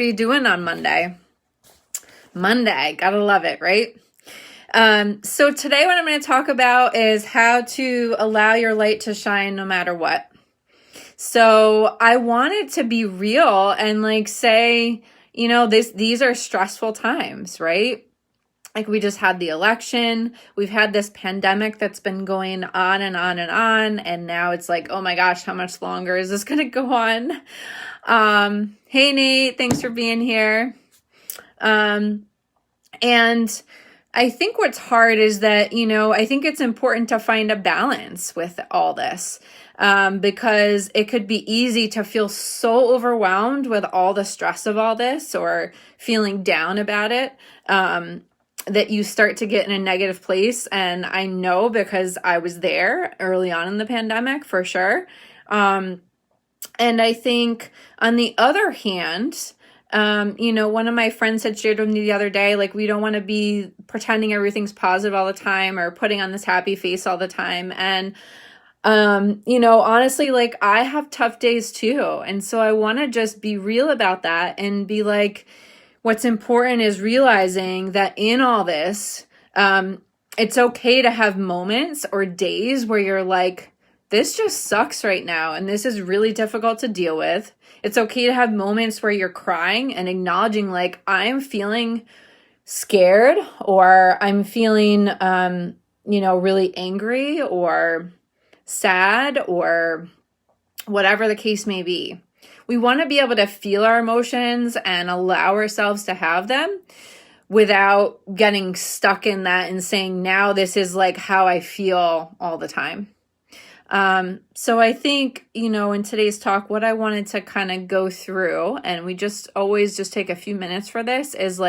What are you doing on Monday? Monday, gotta love it, right? So today what I'm going to talk about is how to allow your light to shine no matter what. So I wanted to be real and say, these are stressful times, right? Like we just had the election, we've had this pandemic that's been going on and on and on, and now it's like, oh my gosh, how much longer is this going to go on? Hey Nate, thanks for being here. And I think what's hard is that, I think it's important to find a balance with all this, because it could be easy to feel so overwhelmed with all the stress of all this or feeling down about it, that you start to get in a negative place. And I know because I was there early on in the pandemic for sure. And I think on the other hand, one of my friends had shared with me the other day, we don't want to be pretending everything's positive all the time or putting on this happy face all the time. And, honestly, I have tough days too. And so I want to just be real about that and be what's important is realizing that in all this, it's okay to have moments or days where you're this just sucks right now, and this is really difficult to deal with. It's okay to have moments where you're crying and acknowledging I'm feeling scared, or I'm feeling, really angry or sad, or whatever the case may be. We want to be able to feel our emotions and allow ourselves to have them without getting stuck in that and saying, now this is how I feel all the time. So I think, in today's talk, what I wanted to kind of go through, and we always take a few minutes for this, is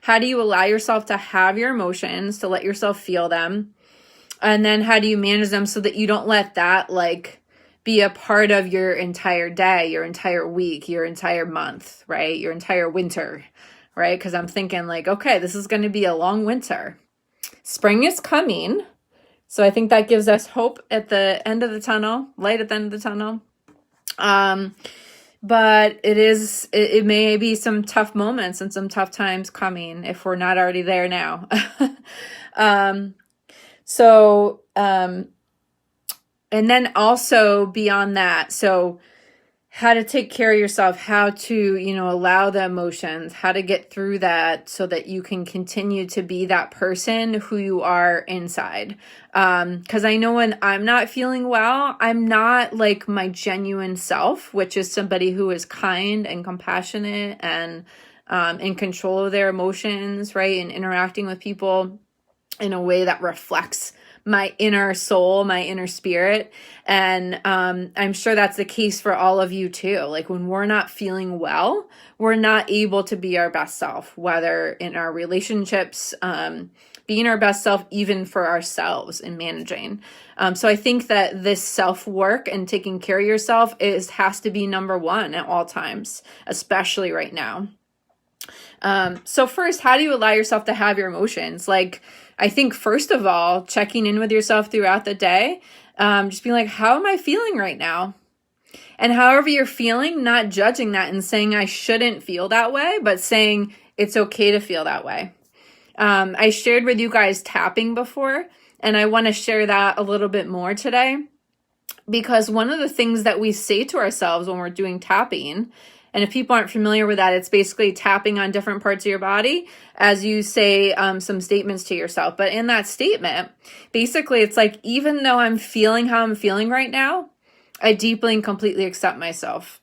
how do you allow yourself to have your emotions, to let yourself feel them? And then how do you manage them so that you don't let that be a part of your entire day, your entire week, your entire month, right? Your entire winter, right? Because I'm thinking okay, this is going to be a long winter. Spring is coming. So I think that gives us hope at the end of the tunnel, light at the end of the tunnel. But it may be some tough moments and some tough times coming if we're not already there now. And then also beyond that, so how to take care of yourself, how to, allow the emotions, how to get through that so that you can continue to be that person who you are inside. Because I know when I'm not feeling well, I'm not my genuine self, which is somebody who is kind and compassionate and in control of their emotions, right? And interacting with people in a way that reflects my inner soul, my inner spirit. And I'm sure that's the case for all of you too. When we're not feeling well, we're not able to be our best self, whether in our relationships, being our best self, even for ourselves in managing. So I think that this self-work and taking care of yourself has to be number one at all times, especially right now. So first, how do you allow yourself to have your emotions? I think first of all, checking in with yourself throughout the day, just being how am I feeling right now? And however you're feeling, not judging that and saying I shouldn't feel that way, but saying it's okay to feel that way. I shared with you guys tapping before, and I want to share that a little bit more today, because one of the things that we say to ourselves when we're doing tapping, and if people aren't familiar with that, it's basically tapping on different parts of your body as you say some statements to yourself. But in that statement, basically it's even though I'm feeling how I'm feeling right now, I deeply and completely accept myself.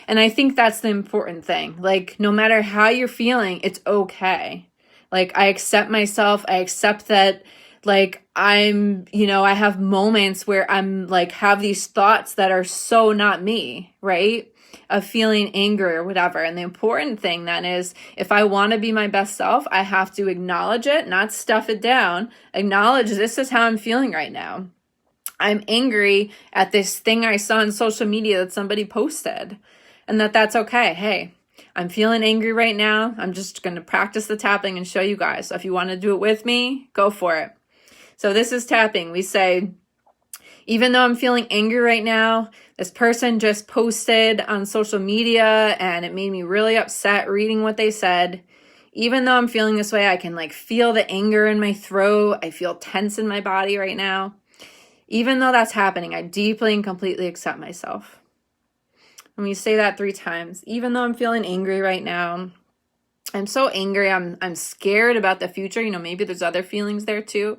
And I think that's the important thing. No matter how you're feeling, it's okay. I accept myself. I accept that I'm, I have moments where I'm have these thoughts that are so not me, right? Of feeling angry or whatever. And the important thing then is, if I want to be my best self, I have to acknowledge it, not stuff it down. Acknowledge this is how I'm feeling right now. I'm angry at this thing I saw on social media that somebody posted, and that's okay. Hey, I'm feeling angry right now. I'm just going to practice the tapping and show you guys. So if you want to do it with me, go for it. So this is tapping. We say, even though I'm feeling angry right now, This person just posted on social media and it made me really upset reading what they said. Even though I'm feeling this way, I can like feel the anger in my throat. I feel tense in my body right now. Even though that's happening, I deeply and completely accept myself. Let me say that 3 times. Even though I'm feeling angry right now, I'm so angry. I'm scared about the future. You know, maybe there's other feelings there too.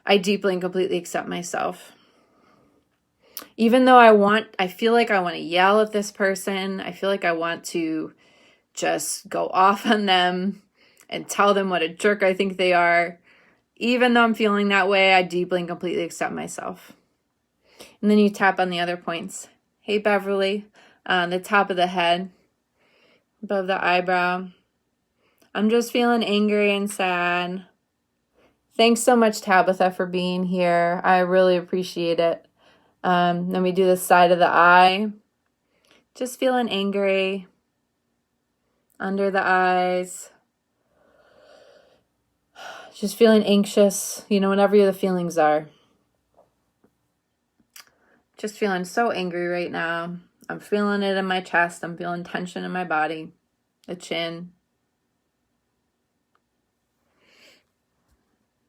I deeply and completely accept myself. Even though I feel like I want to yell at this person. I feel like I want to just go off on them and tell them what a jerk I think they are. Even though I'm feeling that way, I deeply and completely accept myself. And then you tap on the other points. Hey, Beverly, on the top of the head, above the eyebrow. I'm just feeling angry and sad. Thanks so much, Tabitha, for being here. I really appreciate it. Then we do the side of the eye. Just feeling angry. Under the eyes. Just feeling anxious, you know, whatever the feelings are. Just feeling so angry right now. I'm feeling it in my chest. I'm feeling tension in my body. The chin.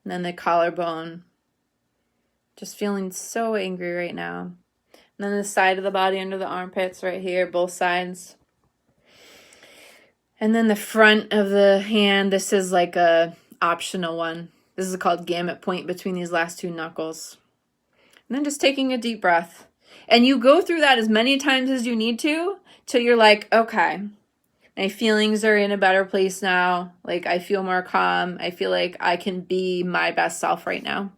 And then the collarbone. Just feeling so angry right now. And then the side of the body under the armpits right here, both sides. And then the front of the hand, this is like a optional one. This is called gamut point between these last 2 knuckles. And then just taking a deep breath. And you go through that as many times as you need to till you're like, okay, my feelings are in a better place now. Like I feel more calm. I feel like I can be my best self right now.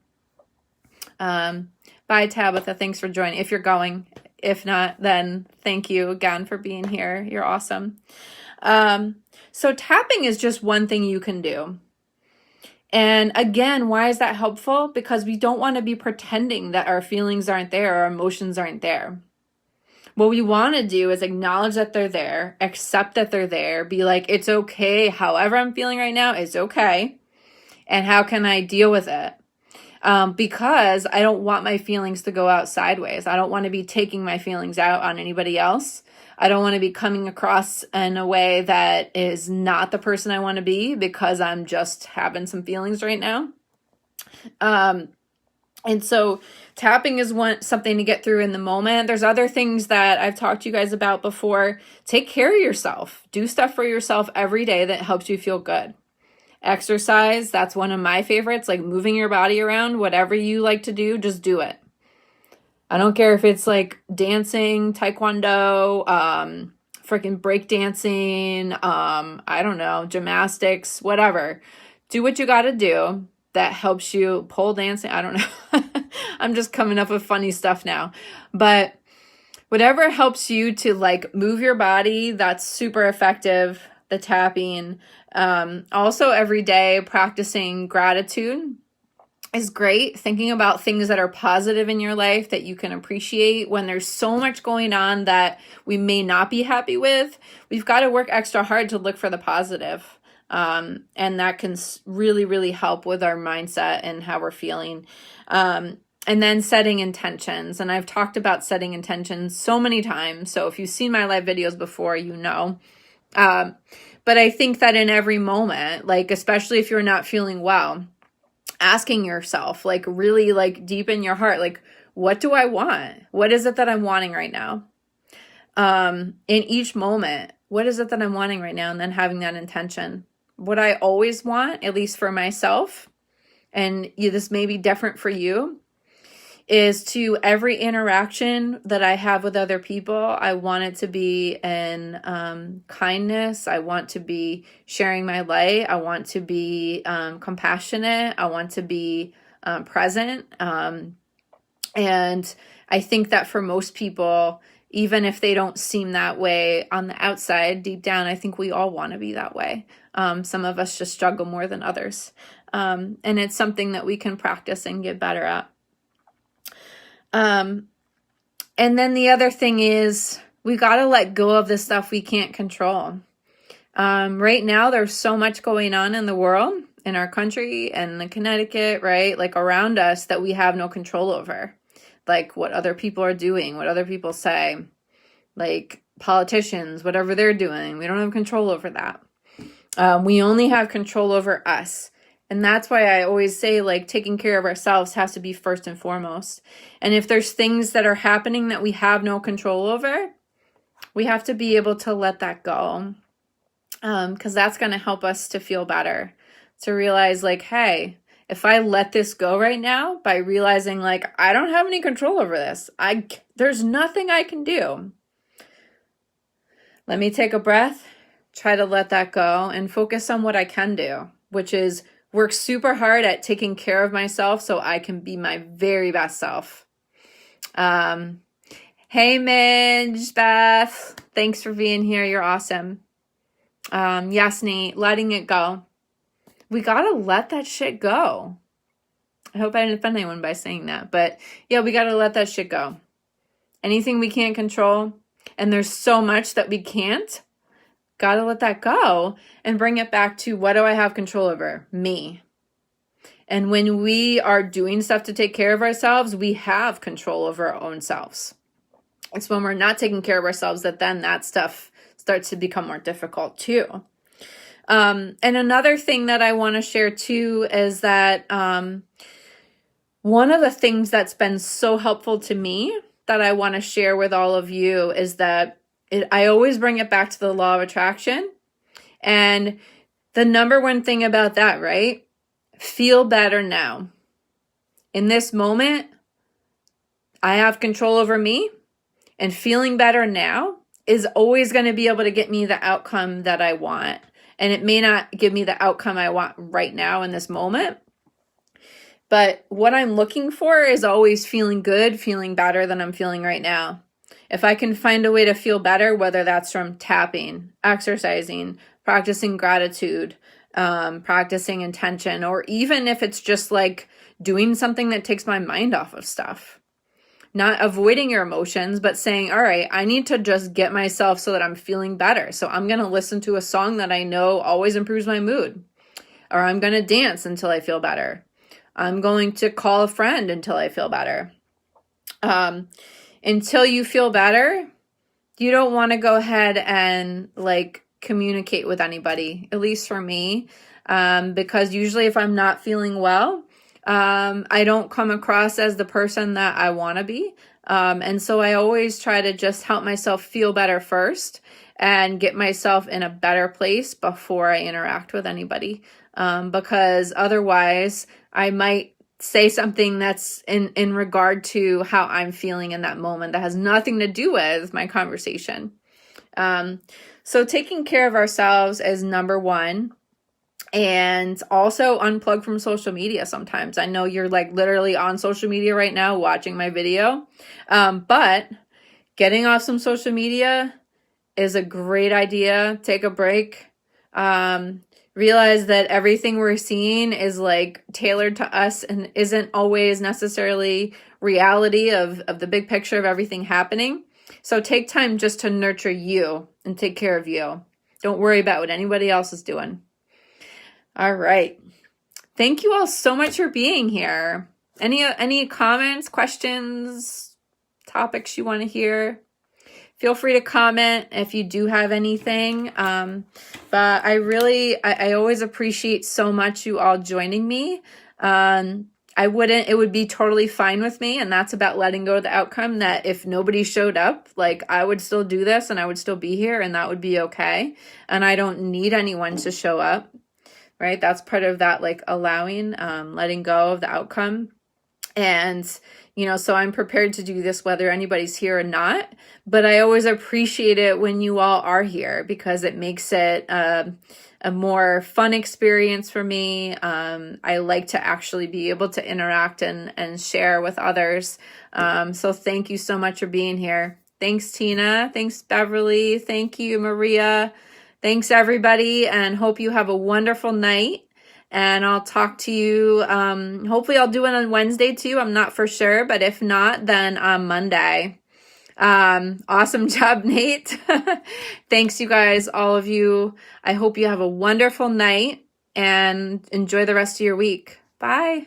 Bye, Tabitha. Thanks for joining. If you're going, if not, then thank you again for being here. You're awesome. So tapping is just one thing you can do. And again, why is that helpful? Because we don't want to be pretending that our feelings aren't there, our emotions aren't there. What we want to do is acknowledge that they're there, accept that they're there, be like, it's okay. However I'm feeling right now, it's okay. And how can I deal with it? Because I don't want my feelings to go out sideways. I don't want to be taking my feelings out on anybody else. I don't want to be coming across in a way that is not the person I want to be because I'm just having some feelings right now. And so tapping is something to get through in the moment. There's other things that I've talked to you guys about before. Take care of yourself. Do stuff for yourself every day that helps you feel good. Exercise, that's one of my favorites, like moving your body around. Whatever you like to do, just do it. I don't care if it's like dancing, taekwondo, freaking break dancing, I don't know, gymnastics, whatever. Do what you got to do that helps you. Pole dancing, I don't know. I'm just coming up with funny stuff now. But whatever helps you to like move your body, that's super effective. The tapping. Also every day practicing gratitude is great. Thinking about things that are positive in your life that you can appreciate when there's so much going on that we may not be happy with. We've got to work extra hard to look for the positive. And that can really, really help with our mindset and how we're feeling. And then setting intentions. And I've talked about setting intentions so many times. So if you've seen my live videos before, you know. But I think that in every moment, like, especially if you're not feeling well, asking yourself, like really like deep in your heart, like, what do I want? What is it that I'm wanting right now? In each moment, what is it that I'm wanting right now? And then having that intention. What I always want, at least for myself, and this may be different for you, is to every interaction that I have with other people, I want it to be in kindness. I want to be sharing my light. I want to be compassionate. I want to be present. And I think that for most people, even if they don't seem that way on the outside, deep down, I think we all want to be that way. Some of us just struggle more than others. And it's something that we can practice and get better at. And then the other thing is we got to let go of the stuff we can't control. Right now, there's so much going on in the world, in our country and in Connecticut, right? Like around us that we have no control over. like what other people are doing, what other people say, like politicians, whatever they're doing. We don't have control over that. We only have control over us. And that's why I always say, like, taking care of ourselves has to be first and foremost. And if there's things that are happening that we have no control over, we have to be able to let that go. Because that's going to help us to feel better. To realize, like, hey, if I let this go right now, by realizing, like, I don't have any control over this. There's nothing I can do. Let me take a breath, try to let that go, and focus on what I can do, which is work super hard at taking care of myself so I can be my very best self. Hey, Midge, Beth. Thanks for being here. You're awesome. Yasni, letting it go. We gotta let that shit go. I hope I didn't offend anyone by saying that. But yeah, we gotta let that shit go. Anything we can't control, and there's so much that we can't, gotta let that go and bring it back to, what do I have control over? Me. And when we are doing stuff to take care of ourselves, we have control over our own selves. It's when we're not taking care of ourselves that then that stuff starts to become more difficult too. And another thing that I want to share too is that one of the things that's been so helpful to me that I want to share with all of you is that I always bring it back to the law of attraction. And the number one thing about that, right? Feel better now. In this moment, I have control over me, and feeling better now is always going to be able to get me the outcome that I want. And it may not give me the outcome I want right now in this moment, but what I'm looking for is always feeling good, feeling better than I'm feeling right now. If I can find a way to feel better, whether that's from tapping, exercising, practicing gratitude, practicing intention, or even if it's just like doing something that takes my mind off of stuff. Not avoiding your emotions, but saying, all right, I need to just get myself so that I'm feeling better. So I'm going to listen to a song that I know always improves my mood. Or I'm going to dance until I feel better. I'm going to call a friend until I feel better. Until you feel better, you don't want to go ahead and like communicate with anybody, at least for me. Because usually if I'm not feeling well, I don't come across as the person that I want to be. And so I always try to just help myself feel better first and get myself in a better place before I interact with anybody. Because otherwise I might say something that's in regard to how I'm feeling in that moment that has nothing to do with my conversation. So taking care of ourselves is number one. And also unplug from social media sometimes. I know you're like literally on social media right now watching my video. But getting off some social media is a great idea. Take a break. Realize that everything we're seeing is like tailored to us and isn't always necessarily reality of the big picture of everything happening. So take time just to nurture you and take care of you. Don't worry about what anybody else is doing. All right. Thank you all so much for being here. Any comments, questions, topics you want to hear? Feel free to comment if you do have anything. But I always appreciate so much you all joining me. It would be totally fine with me. And that's about letting go of the outcome, that if nobody showed up, like I would still do this and I would still be here and that would be okay. And I don't need anyone to show up. Right? That's part of that, like allowing, letting go of the outcome. And, so I'm prepared to do this whether anybody's here or not, but I always appreciate it when you all are here because it makes it a more fun experience for me. I like to actually be able to interact and share with others. So thank you so much for being here. Thanks, Tina. Thanks, Beverly. Thank you, Maria. Thanks, everybody, and hope you have a wonderful night. And I'll talk to you. Hopefully, I'll do it on Wednesday, too. I'm not for sure, but if not, then on Monday. Awesome job, Nate. Thanks, you guys, all of you. I hope you have a wonderful night and enjoy the rest of your week. Bye.